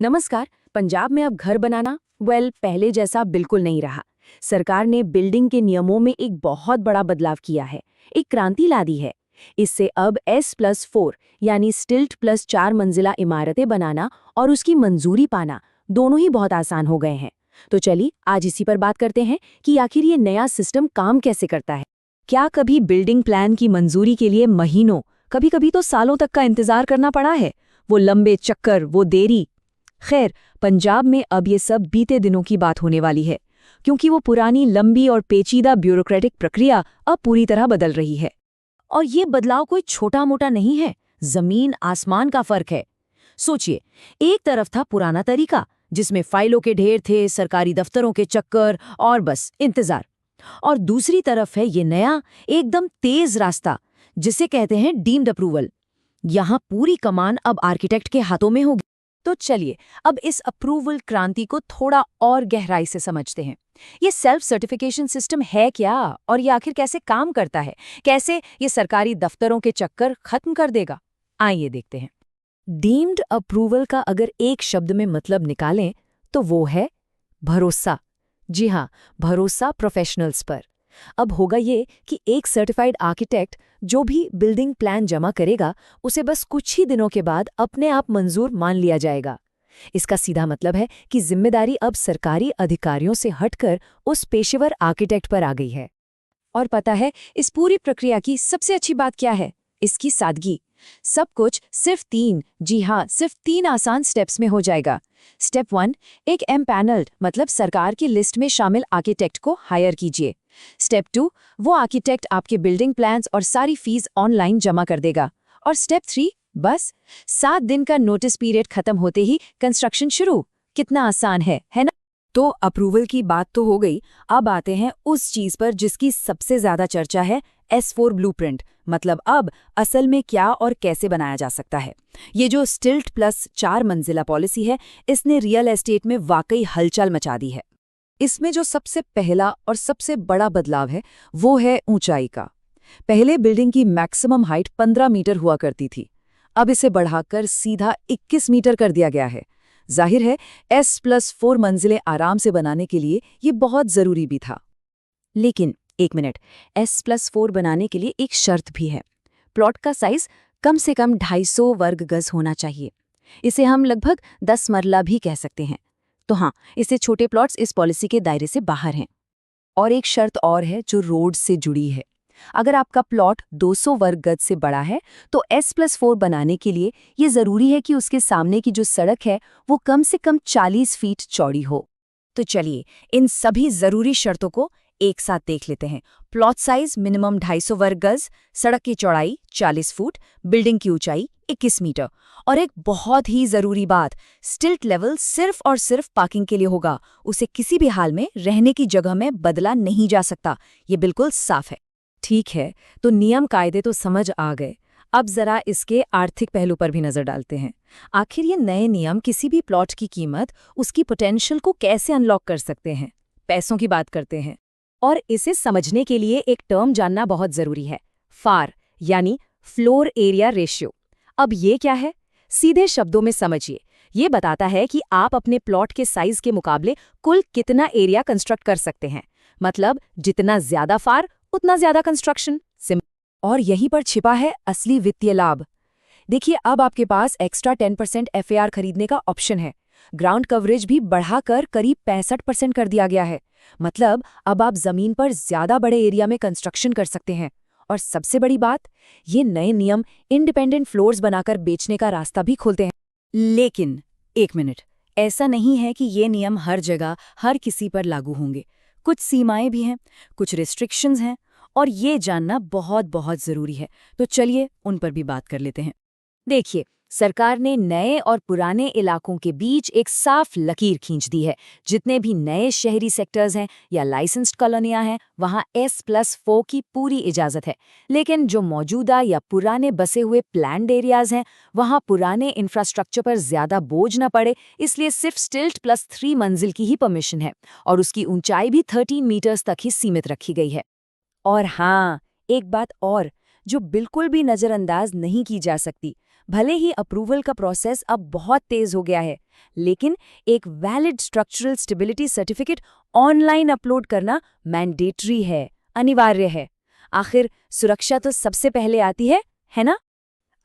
नमस्कार। पंजाब में अब घर बनाना पहले जैसा बिल्कुल नहीं रहा। सरकार ने बिल्डिंग के नियमों में एक बहुत बड़ा बदलाव किया है, एक क्रांति ला दी है। इससे अब S+4 यानी स्टिल्ट प्लस 4 मंजिला इमारतें बनाना और उसकी मंजूरी पाना दोनों ही बहुत आसान हो गए हैं। तो चलिए आज इसी पर बात करते हैं कि आखिर ये नया सिस्टम काम कैसे करता है। क्या कभी बिल्डिंग प्लान की मंजूरी के लिए महीनों, कभी कभी तो सालों तक का इंतजार करना पड़ा है? वो लंबे चक्कर, वो देरी। खैर, पंजाब में अब ये सब बीते दिनों की बात होने वाली है, क्योंकि वो पुरानी लंबी और पेचीदा ब्यूरोक्रेटिक प्रक्रिया अब पूरी तरह बदल रही है। और ये बदलाव कोई छोटा मोटा नहीं है, जमीन आसमान का फर्क है। सोचिए, एक तरफ था पुराना तरीका जिसमें फाइलों के ढेर थे, सरकारी दफ्तरों के चक्कर और बस इंतजार। और दूसरी तरफ है ये नया, एकदम तेज रास्ता जिसे कहते हैं डीम्ड अप्रूवल। यहाँ पूरी कमान अब आर्किटेक्ट के हाथों में होगी। तो चलिए अब इस अप्रूवल क्रांति को थोड़ा और गहराई से समझते हैं। ये सेल्फ सर्टिफिकेशन सिस्टम है क्या, और ये आखिर कैसे काम करता है? कैसे ये सरकारी दफ्तरों के चक्कर खत्म कर देगा? आइए देखते हैं। डीम्ड अप्रूवल का अगर एक शब्द में मतलब निकालें तो वो है भरोसा। जी हाँ, भरोसा प्रोफेशनल्स पर। अब होगा ये कि एक सर्टिफाइड आर्किटेक्ट जो भी बिल्डिंग प्लान जमा करेगा, उसे बस कुछ ही दिनों के बाद अपने आप मंजूर मान लिया जाएगा। इसका सीधा मतलब है कि जिम्मेदारी अब सरकारी अधिकारियों से हटकर उस पेशेवर आर्किटेक्ट पर आ गई है। और पता है इस पूरी प्रक्रिया की सबसे अच्छी बात क्या है? इसकी सादगी। सब कुछ सिर्फ सिर्फ 3 आसान स्टेप्स में हो जाएगा। स्टेप 1, एक एम्पैनल्ड मतलब सरकार की लिस्ट में शामिल आर्किटेक्ट को हायर कीजिए। स्टेप 2, वो आर्किटेक्ट आपके बिल्डिंग प्लान्स और सारी फीस ऑनलाइन जमा कर देगा। और स्टेप 3, बस 7 दिन का नोटिस पीरियड खत्म होते ही कंस्ट्रक्शन शुरू। कितना आसान है ना? तो अप्रूवल की बात तो हो गई, अब आते हैं उस चीज पर जिसकी सबसे ज्यादा चर्चा है, S4 ब्लूप्रिंट। मतलब अब असल में क्या और कैसे बनाया जा सकता है। ये जो स्टिल्ट प्लस 4 मंजिला पॉलिसी है, इसने रियल एस्टेट में वाकई हलचल मचा दी है। इसमें जो सबसे पहला और सबसे बड़ा बदलाव है वो है ऊंचाई का। पहले बिल्डिंग की मैक्सिमम हाइट 15 मीटर हुआ करती थी, अब इसे बढ़ाकर सीधा 21 मीटर कर दिया गया है। जाहिर है S+4 मंजिलें आराम से बनाने के लिए ये बहुत जरूरी भी था। लेकिन एक मिनट, S+4 बनाने के लिए एक शर्त भी है। प्लॉट का साइज कम से कम 250 वर्ग गज होना चाहिए। इसे हम लगभग 10 मरला भी कह सकते हैं। तो हाँ, इससे छोटे प्लॉट्स इस पॉलिसी के दायरे से बाहर हैं। और एक शर्त और है जो रोड से जुड़ी है। अगर आपका प्लॉट 200 वर्ग गज से बड़ा है तो S+4 बनाने के लिए ये जरूरी है कि उसके सामने की जो सड़क है वो कम से कम 40 फीट चौड़ी हो। तो चलिए इन सभी जरूरी शर्तों को एक साथ देख लेते हैं। प्लॉट साइज मिनिमम 250 वर्ग गज, सड़क की चौड़ाई 40 फुट, बिल्डिंग की ऊंचाई 21 मीटर। और एक बहुत ही जरूरी बात, स्टिल्ट लेवल सिर्फ और सिर्फ पार्किंग के लिए होगा। उसे किसी भी हाल में रहने की जगह में बदला नहीं जा सकता। ये बिल्कुल साफ है। ठीक है, तो नियम कायदे तो समझ आ गए। अब जरा इसके आर्थिक पहलू पर भी नजर डालते हैं। आखिर ये नए नियम किसी भी प्लॉट की कीमत, उसकी पोटेंशियल को कैसे अनलॉक कर सकते हैं? पैसों की बात करते हैं। और इसे समझने के लिए एक टर्म जानना बहुत जरूरी है, फार यानी फ्लोर एरिया रेशियो। अब ये क्या है? सीधे शब्दों में समझिए, ये बताता है कि आप अपने प्लॉट के साइज के मुकाबले कुल कितना एरिया कंस्ट्रक्ट कर सकते हैं। मतलब जितना ज्यादा फार उतना ज्यादा कंस्ट्रक्शन। और यहीं पर छिपा है असली वित्तीय लाभ। देखिए, अब आपके पास एक्स्ट्रा 10% FAR खरीदने का ऑप्शन है। ग्राउंड कवरेज भी बढ़ाकर करीब 65% कर दिया गया है। मतलब अब आप जमीन पर ज्यादा बड़े एरिया में कंस्ट्रक्शन कर सकते हैं। और सबसे बड़ी बात, ये नए नियम इंडिपेंडेंट फ्लोर्स बनाकर बेचने का रास्ता भी खोलते हैं। लेकिन एक मिनट, ऐसा नहीं है कि ये नियम हर जगह हर किसी पर लागू होंगे। कुछ सीमाएं भी हैं, कुछ रिस्ट्रिक्शंस हैं, और ये जानना बहुत बहुत जरूरी है। तो चलिए उन पर भी बात कर लेते हैं। देखिए, सरकार ने नए और पुराने इलाकों के बीच एक साफ लकीर खींच दी है। जितने भी नए शहरी सेक्टर्स हैं या लाइसेंस्ड कॉलोनियां हैं, वहां S+4 की पूरी इजाजत है। लेकिन जो मौजूदा या पुराने बसे हुए प्लैन्ड एरियाज हैं, वहां पुराने इंफ्रास्ट्रक्चर पर ज्यादा बोझ न पड़े, इसलिए सिर्फ स्टिल्ट प्लस 3 मंजिल की ही परमिशन है। और उसकी ऊंचाई भी 13 मीटर्स तक ही सीमित रखी गई है। और हाँ, एक बात और जो बिल्कुल भी नज़रअंदाज नहीं की जा सकती, भले ही अप्रूवल का प्रोसेस अब बहुत तेज हो गया है, लेकिन एक valid structural stability certificate online upload करना मैंडेटरी है, अनिवार्य है। आखिर सुरक्षा तो सबसे पहले आती है ना?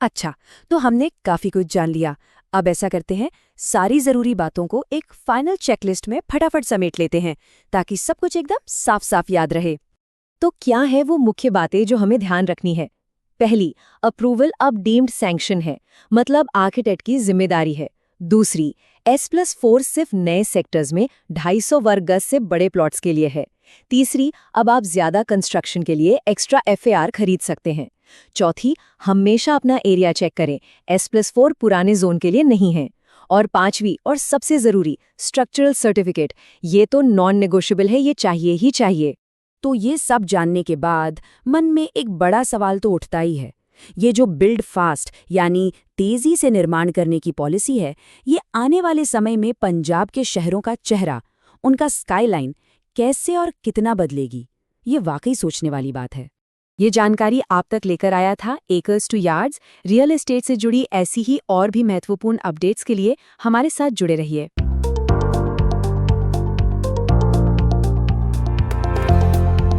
अच्छा, तो हमने काफी कुछ जान लिया। अब ऐसा करते हैं, सारी जरूरी बातों को एक फाइनल चेकलिस्ट में फटाफट समेट लेते हैं, ताकि सब कुछ एकदम साफ साफ याद रहे। तो क्या है वो मुख्य बातें जो हमें ध्यान रखनी है? पहली, अप्रूवल अब डीम्ड सैंक्शन है, मतलब आर्किटेक्ट की जिम्मेदारी है। दूसरी, S+4 सिर्फ नए सेक्टर्स में 250 वर्ग गज से बड़े प्लॉट्स के लिए है। तीसरी, अब आप ज्यादा कंस्ट्रक्शन के लिए एक्स्ट्रा FAR खरीद सकते हैं। चौथी, हमेशा अपना एरिया चेक करें, S+4 पुराने जोन के लिए नहीं है। और पांचवी और सबसे जरूरी, स्ट्रक्चरल सर्टिफिकेट, ये तो नॉन नेगोशिएबल है, ये चाहिए ही चाहिए। तो ये सब जानने के बाद मन में एक बड़ा सवाल तो उठता ही है। ये जो बिल्ड फास्ट यानी तेजी से निर्माण करने की पॉलिसी है, ये आने वाले समय में पंजाब के शहरों का चेहरा, उनका स्काईलाइन कैसे और कितना बदलेगी? ये वाकई सोचने वाली बात है। ये जानकारी आप तक लेकर आया था acres two yards. Real estate से जुड़ी ऐसी ही और भी महत्वपूर्ण अपडेट्स के लिए हमारे साथ जुड़े रहिए।